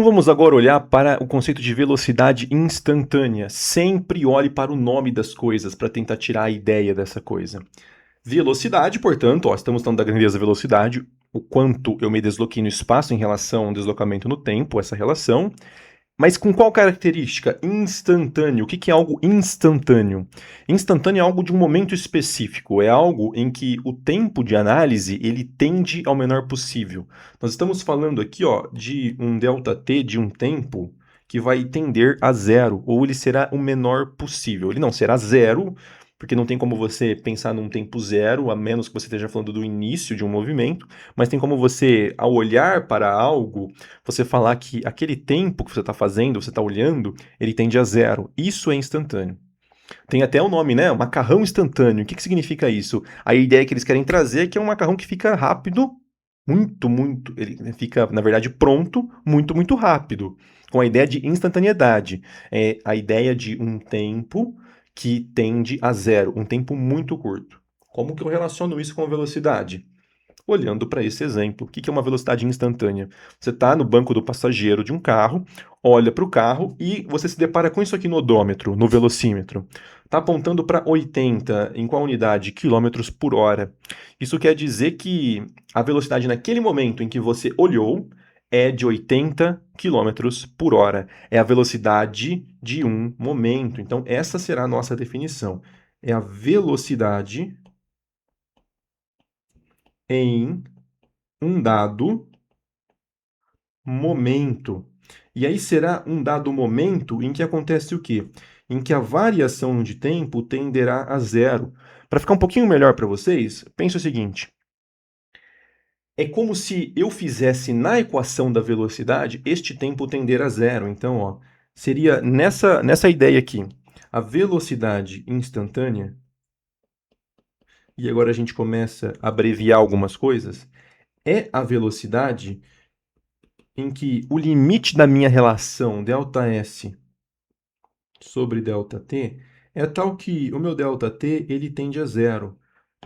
vamos agora olhar para o conceito de velocidade instantânea. Sempre olhe para o nome das coisas para tentar tirar a ideia dessa coisa. Velocidade, portanto, estamos falando da grandeza da velocidade, o quanto eu me desloquei no espaço em relação ao deslocamento no tempo, essa relação. Mas com qual característica? Instantâneo. O que é algo instantâneo? Instantâneo é algo de um momento específico, é algo em que o tempo de análise ele tende ao menor possível. Nós estamos falando aqui de um ΔT, de um tempo que vai tender a zero, ou ele será o menor possível. Ele não será zero, porque não tem como você pensar num tempo zero, a menos que você esteja falando do início de um movimento, mas tem como você, ao olhar para algo, você falar que aquele tempo que você está fazendo, você está olhando, ele tende a zero. Isso é instantâneo. Tem até o nome, né? Macarrão instantâneo. O que significa isso? A ideia que eles querem trazer é que é um macarrão que fica rápido, muito. Ele fica, na verdade, pronto, muito rápido. Com a ideia de instantaneidade. É a ideia de um tempo que tende a zero, um tempo muito curto. Como que eu relaciono isso com velocidade? Olhando para esse exemplo. O que é uma velocidade instantânea? Você está no banco do passageiro de um carro, olha para o carro e você se depara com isso aqui no odômetro, no velocímetro. Está apontando para 80, em qual unidade? Quilômetros por hora. Isso quer dizer que a velocidade naquele momento em que você olhou é de 80 quilômetros por hora. É a velocidade de um momento. Então, essa será a nossa definição. É a velocidade em um dado momento. E aí será um dado momento em que acontece o quê? Em que a variação de tempo tenderá a zero. Para ficar um pouquinho melhor para vocês, pense o seguinte. É como se eu fizesse na equação da velocidade este tempo tender a zero. Então, seria nessa ideia aqui. A velocidade instantânea, e agora a gente começa a abreviar algumas coisas, é a velocidade em que o limite da minha relação ΔS sobre ΔT é tal que o meu ΔT ele tende a zero.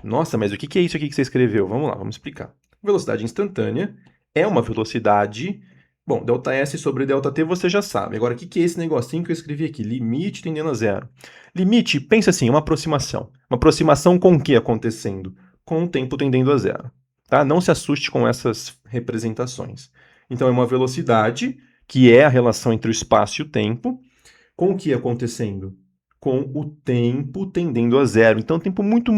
Nossa, mas o que é isso aqui que você escreveu? Vamos lá, vamos explicar. Velocidade instantânea é uma velocidade... Bom, ΔS sobre ΔT você já sabe. Agora, o que é esse negocinho que eu escrevi aqui? Limite tendendo a zero. Limite, pensa assim, uma aproximação. Uma aproximação com o que acontecendo? Com o tempo tendendo a zero. Tá? Não se assuste com essas representações. Então, é uma velocidade, que é a relação entre o espaço e o tempo, com o que acontecendo? Com o tempo tendendo a zero. Então, tempo muito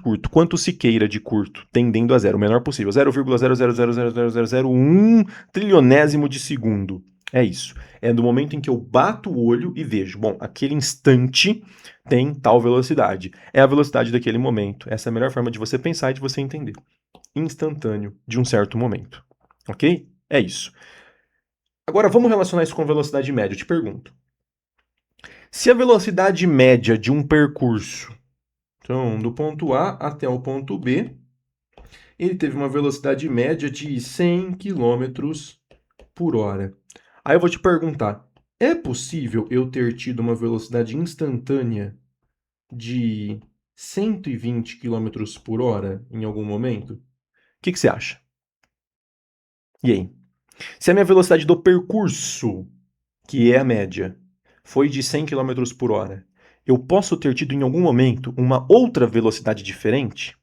curto. Quanto se queira de curto, tendendo a zero, o menor possível. 0,0000001 trilionésimo de segundo. É isso. É do momento em que eu bato o olho e vejo. Bom, aquele instante tem tal velocidade. É a velocidade daquele momento. Essa é a melhor forma de você pensar e de você entender. Instantâneo de um certo momento. Ok? É isso. Agora, vamos relacionar isso com velocidade média. Eu te pergunto. Se a velocidade média de um percurso, então, do ponto A até o ponto B, ele teve uma velocidade média de 100 km por hora. Aí eu vou te perguntar, é possível eu ter tido uma velocidade instantânea de 120 km por hora em algum momento? O que você acha? E aí? Se a minha velocidade do percurso, que é a média, foi de 100 km por hora, eu posso ter tido em algum momento uma outra velocidade diferente?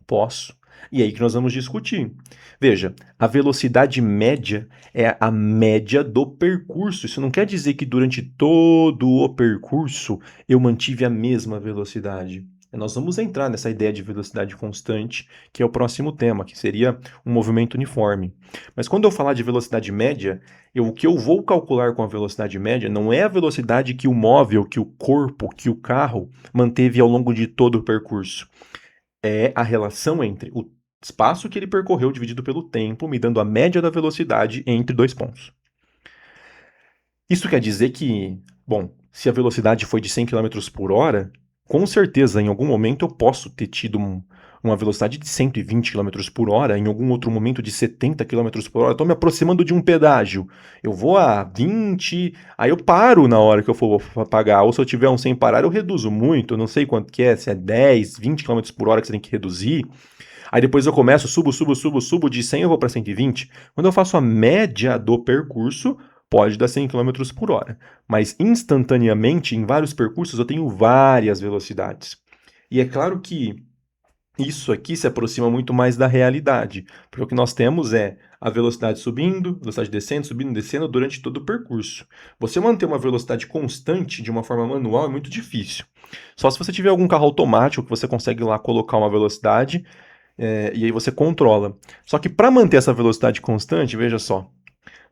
Posso. E aí que nós vamos discutir. Veja, a velocidade média é a média do percurso. Isso não quer dizer que durante todo o percurso eu mantive a mesma velocidade. Nós vamos entrar nessa ideia de velocidade constante, que é o próximo tema, que seria um movimento uniforme. Mas quando eu falar de velocidade média, o que eu vou calcular com a velocidade média não é a velocidade que o móvel, que o corpo, que o carro manteve ao longo de todo o percurso. É a relação entre o espaço que ele percorreu dividido pelo tempo, me dando a média da velocidade entre dois pontos. Isso quer dizer que, bom, se a velocidade foi de 100 km por hora, com certeza em algum momento eu posso ter tido uma velocidade de 120 km por hora, em algum outro momento de 70 km por hora. Estou me aproximando de um pedágio. Eu vou a 20, aí eu paro na hora que eu for pagar. Ou se eu tiver um sem parar, eu reduzo muito. Não sei quanto que é, se é 10, 20 km por hora que você tem que reduzir. Aí depois eu começo, subo de 100 eu vou para 120. Quando eu faço a média do percurso, pode dar 100 km por hora, mas instantaneamente, em vários percursos, eu tenho várias velocidades. E é claro que isso aqui se aproxima muito mais da realidade, porque o que nós temos é a velocidade subindo, velocidade descendo, subindo, descendo durante todo o percurso. Você manter uma velocidade constante de uma forma manual é muito difícil. Só se você tiver algum carro automático que você consegue lá colocar uma velocidade e aí você controla. Só que para manter essa velocidade constante, veja só,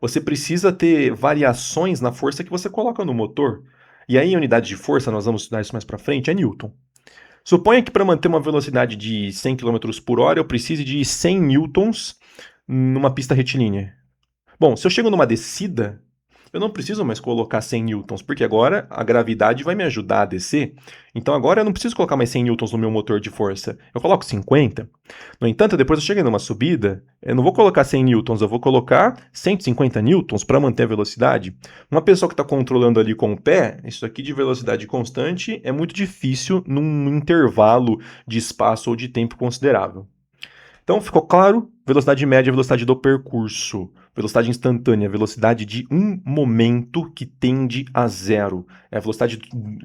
você precisa ter variações na força que você coloca no motor. E aí, em unidade de força, nós vamos estudar isso mais para frente, é Newton. Suponha que para manter uma velocidade de 100 km por hora eu precise de 100 newtons numa pista retilínea. Bom, se eu chego numa descida, eu não preciso mais colocar 100 newtons, porque agora a gravidade vai me ajudar a descer. Então agora eu não preciso colocar mais 100 newtons no meu motor de força. Eu coloco 50. No entanto, depois eu cheguei numa subida, eu não vou colocar 100 newtons, eu vou colocar 150 newtons para manter a velocidade. Uma pessoa que está controlando ali com o pé, isso aqui de velocidade constante é muito difícil num intervalo de espaço ou de tempo considerável. Então ficou claro? Velocidade média é a velocidade do percurso. Velocidade instantânea, velocidade de um momento que tende a zero. É a velocidade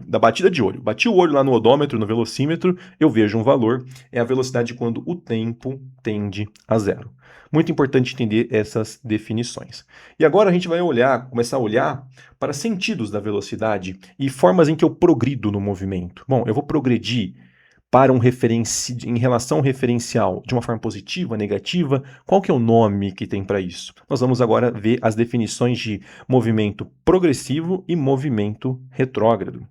da batida de olho. Bati o olho lá no odômetro, no velocímetro, eu vejo um valor. É a velocidade quando o tempo tende a zero. Muito importante entender essas definições. E agora a gente vai começar a olhar para sentidos da velocidade e formas em que eu progrido no movimento. Bom, eu vou progredir para em relação ao referencial de uma forma positiva, negativa, qual que é o nome que tem para isso? Nós vamos agora ver as definições de movimento progressivo e movimento retrógrado.